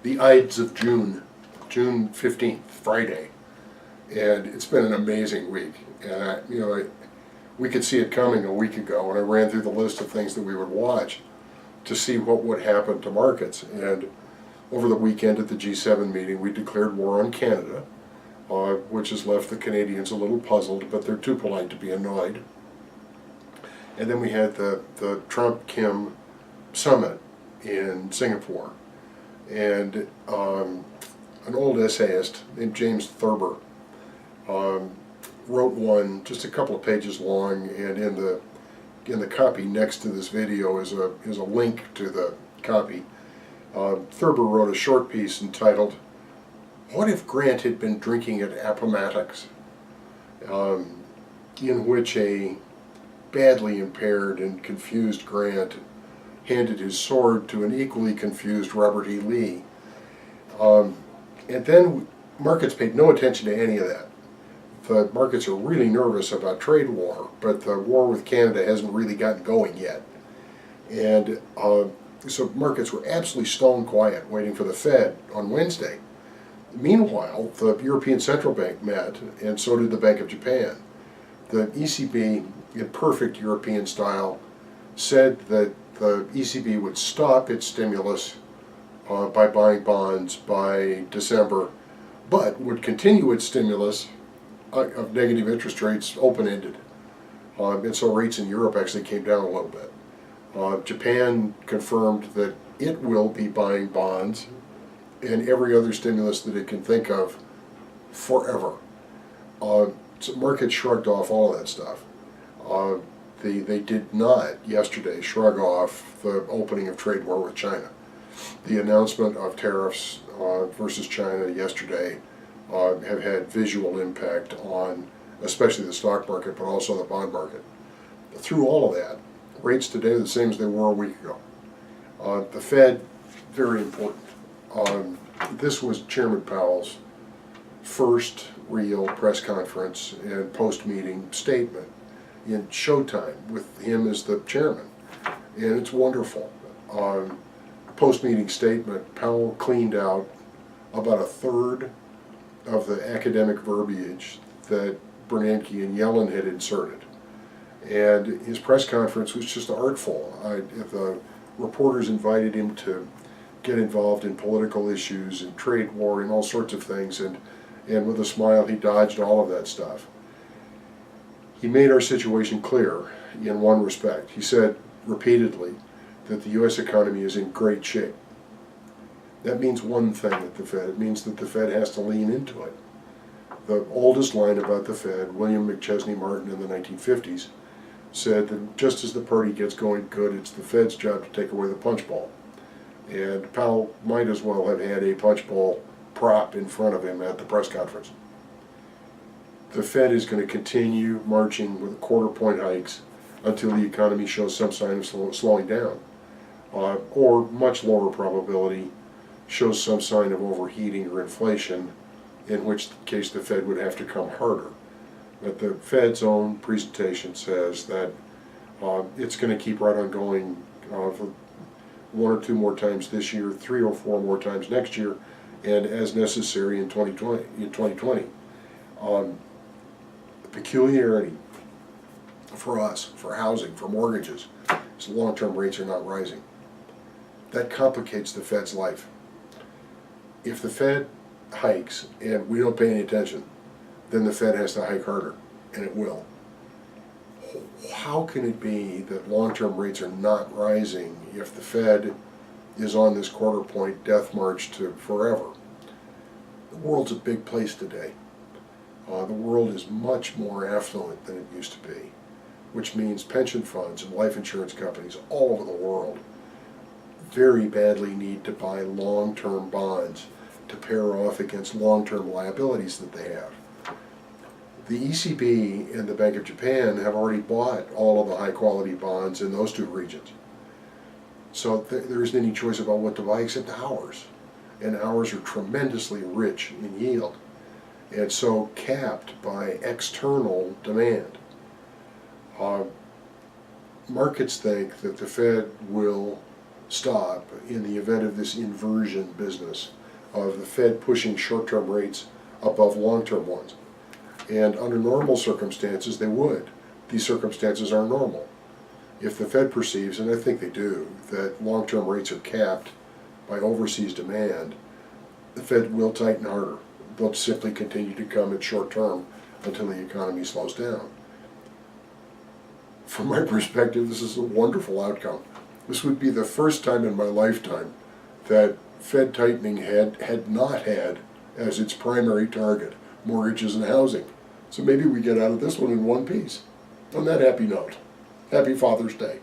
the Ides of June, June 15th, Friday, and it's been an amazing week. And we could see it coming a week ago, and I ran through the list of things that we would watch to see what would happen to markets. And over the weekend at the G7 meeting, we declared war on Canada, which has left the Canadians a little puzzled, but they're too polite to be annoyed. And then we had the Trump-Kim summit in Singapore. And an old essayist named James Thurber wrote one just a couple of pages long, and in the copy next to this video is a link to the copy. Thurber wrote a short piece entitled, "What if Grant had been drinking at Appomattox?" In which a badly impaired and confused Grant handed his sword to an equally confused Robert E. Lee. And then markets paid no attention to any of that. The markets are really nervous about trade war, but the war with Canada hasn't really gotten going yet. And so markets were absolutely stone quiet waiting for the Fed on Wednesday. Meanwhile, the European Central Bank met, and so did the Bank of Japan. The ECB, in perfect European style, said that the ECB would stop its stimulus by buying bonds by December, but would continue its stimulus of negative interest rates open-ended. And so rates in Europe actually came down a little bit. Japan confirmed that it will be buying bonds and every other stimulus that it can think of forever. So markets shrugged off all of that stuff. They did not yesterday shrug off the opening of trade war with China. The announcement of tariffs versus China yesterday have had visual impact on especially the stock market, but also the bond market. Through all of that, rates today are the same as they were a week ago. The Fed, very important. This was Chairman Powell's first real press conference and post-meeting statement in Showtime with him as the chairman, and it's wonderful. Post-meeting statement, Powell cleaned out about a third of the academic verbiage that Bernanke and Yellen had inserted. And his press conference was just artful. The reporters invited him to get involved in political issues and trade war and all sorts of things, and with a smile he dodged all of that stuff. He made our situation clear in one respect. He said repeatedly that the U.S. economy is in great shape. That means one thing at the Fed. It means that the Fed has to lean into it. The oldest line about the Fed, William McChesney Martin in the 1950s, said that just as the party gets going good, it's the Fed's job to take away the punch bowl. And Powell might as well have had a punch bowl prop in front of him at the press conference. The Fed is going to continue marching with quarter-point hikes until the economy shows some sign of slowing down, or much lower probability shows some sign of overheating or inflation, in which case the Fed would have to come harder. But the Fed's own presentation says that it's going to keep right on going for one or two more times this year, 3 or 4 more times next year, and as necessary in 2020. The peculiarity for us, for housing, for mortgages, is long-term rates are not rising. That complicates the Fed's life. If the Fed hikes and we don't pay any attention, then the Fed has to hike harder, and it will. How can it be that long-term rates are not rising if the Fed is on this quarter-point death march to forever? The world's a big place today. The world is much more affluent than it used to be, which means pension funds and life insurance companies all over the world very badly need to buy long-term bonds to pair off against long-term liabilities that they have. The ECB and the Bank of Japan have already bought all of the high-quality bonds in those two regions. So there isn't any choice about what to buy except ours. And ours are tremendously rich in yield, and so capped by external demand. Markets think that the Fed will stop in the event of this inversion business of the Fed pushing short-term rates above long-term ones. And under normal circumstances, they would. These circumstances are normal. If the Fed perceives, and I think they do, that long-term rates are capped by overseas demand, the Fed will tighten harder. They'll simply continue to come at short-term until the economy slows down. From my perspective, this is a wonderful outcome. This would be the first time in my lifetime that Fed tightening had not had as its primary target mortgages and housing. So maybe we get out of this one in one piece. On that happy note, happy Father's Day.